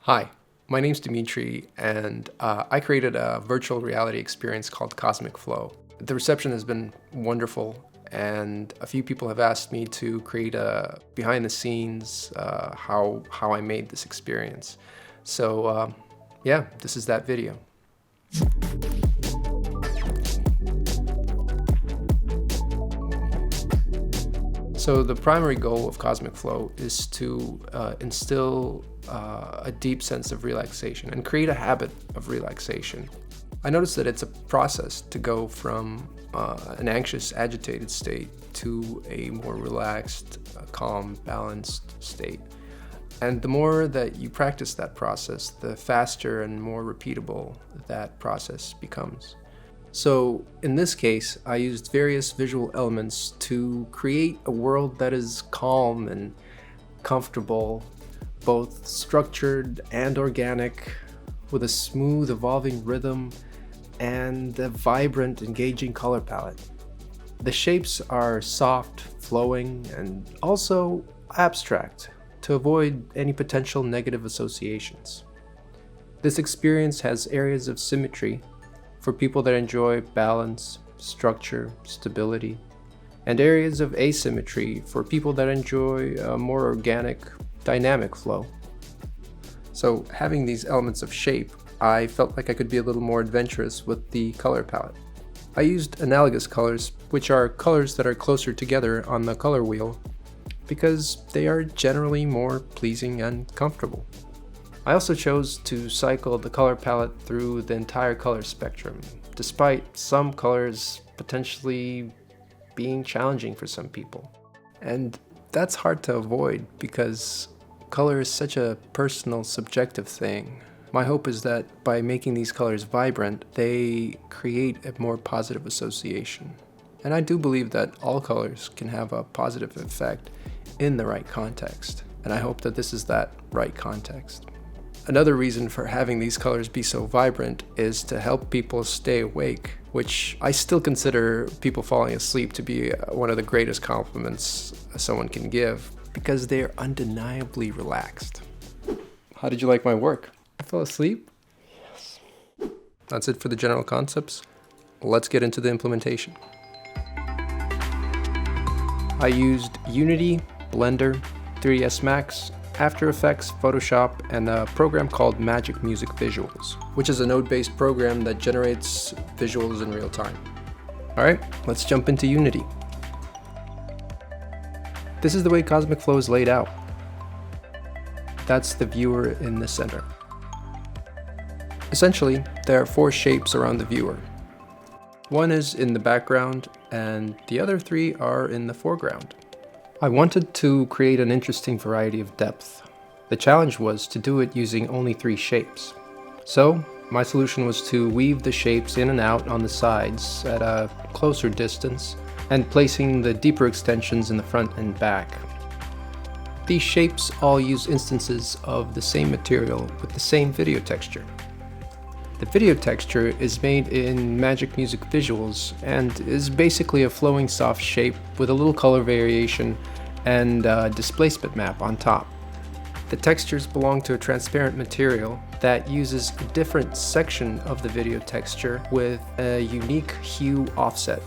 Hi, my name's Dimitri, and I created a virtual reality experience called Cosmic Flow. The reception has been wonderful, and a few people have asked me to create a behind the scenes how I made this experience. So yeah, this is that video. So the primary goal of Cosmic Flow is to instill a deep sense of relaxation and create a habit of relaxation. I noticed that it's a process to go from an anxious, agitated state to a more relaxed, calm, balanced state. And the more that you practice that process, the faster and more repeatable that process becomes. So in this case, I used various visual elements to create a world that is calm and comfortable, both structured and organic, with a smooth, evolving rhythm and a vibrant, engaging color palette. The shapes are soft, flowing, and also abstract to avoid any potential negative associations. This experience has areas of symmetry for people that enjoy balance, structure, stability, and areas of asymmetry for people that enjoy a more organic, dynamic flow. So having these elements of shape, I felt like I could be a little more adventurous with the color palette. I used analogous colors, which are colors that are closer together on the color wheel, because they are generally more pleasing and comfortable. I also chose to cycle the color palette through the entire color spectrum, despite some colors potentially being challenging for some people. And that's hard to avoid because color is such a personal, subjective thing. My hope is that by making these colors vibrant, they create a more positive association. And I do believe that all colors can have a positive effect in the right context. And I hope that this is that right context. Another reason for having these colors be so vibrant is to help people stay awake, which I still consider people falling asleep to be one of the greatest compliments someone can give, because they are undeniably relaxed. How did you like my work? I fell asleep? Yes. That's it for the general concepts. Let's get into the implementation. I used Unity, Blender, 3ds Max, After Effects, Photoshop, and a program called Magic Music Visuals, which is a node-based program that generates visuals in real time. Alright, let's jump into Unity. This is the way Cosmic Flow is laid out. That's the viewer in the center. Essentially, there are 4 shapes around the viewer. One is in the background, and the other 3 are in the foreground. I wanted to create an interesting variety of depth. The challenge was to do it using only 3 shapes. So, my solution was to weave the shapes in and out on the sides at a closer distance, and placing the deeper extensions in the front and back. These shapes all use instances of the same material with the same video texture. The video texture is made in Magic Music Visuals and is basically a flowing soft shape with a little color variation and a displacement map on top. The textures belong to a transparent material that uses a different section of the video texture with a unique hue offset.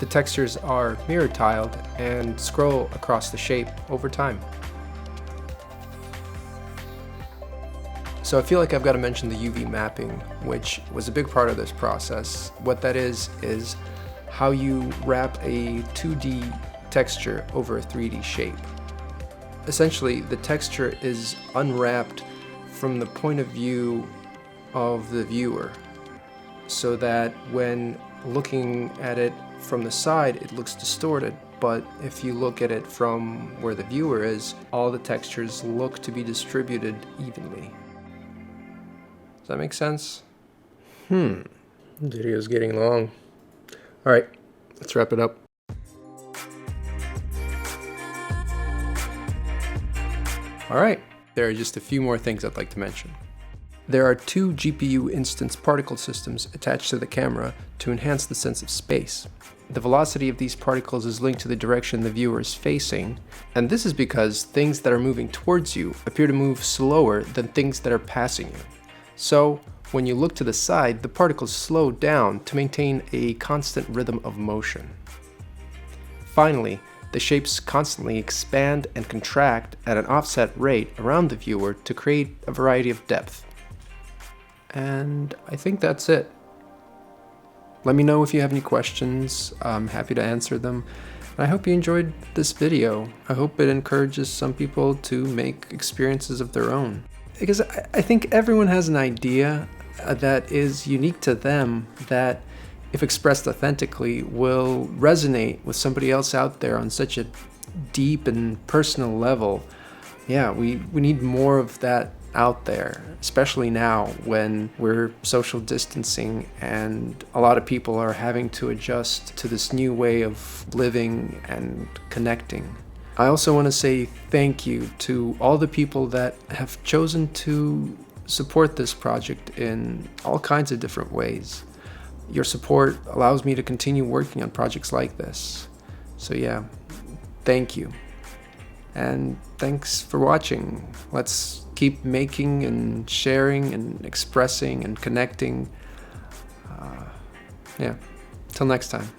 The textures are mirror tiled and scroll across the shape over time. So I feel like I've got to mention the UV mapping, which was a big part of this process. What that is how you wrap a 2D texture over a 3D shape. Essentially, the texture is unwrapped from the point of view of the viewer, so that when looking at it from the side, it looks distorted. But if you look at it from where the viewer is, all the textures look to be distributed evenly. Does that make sense? The video's getting long. Alright, let's wrap it up. Alright, there are just a few more things I'd like to mention. There are two GPU instance particle systems attached to the camera to enhance the sense of space. The velocity of these particles is linked to the direction the viewer is facing, and this is because things that are moving towards you appear to move slower than things that are passing you. So, when you look to the side, the particles slow down to maintain a constant rhythm of motion. Finally, the shapes constantly expand and contract at an offset rate around the viewer to create a variety of depth. And I think that's it. Let me know if you have any questions. I'm happy to answer them. I hope you enjoyed this video. I hope it encourages some people to make experiences of their own. Because I think everyone has an idea that is unique to them that, if expressed authentically, will resonate with somebody else out there on such a deep and personal level. Yeah, we need more of that out there, especially now when we're social distancing and a lot of people are having to adjust to this new way of living and connecting. I also want to say thank you to all the people that have chosen to support this project in all kinds of different ways. Your support allows me to continue working on projects like this. So yeah, thank you. And thanks for watching. Let's keep making and sharing and expressing and connecting. Yeah, till next time.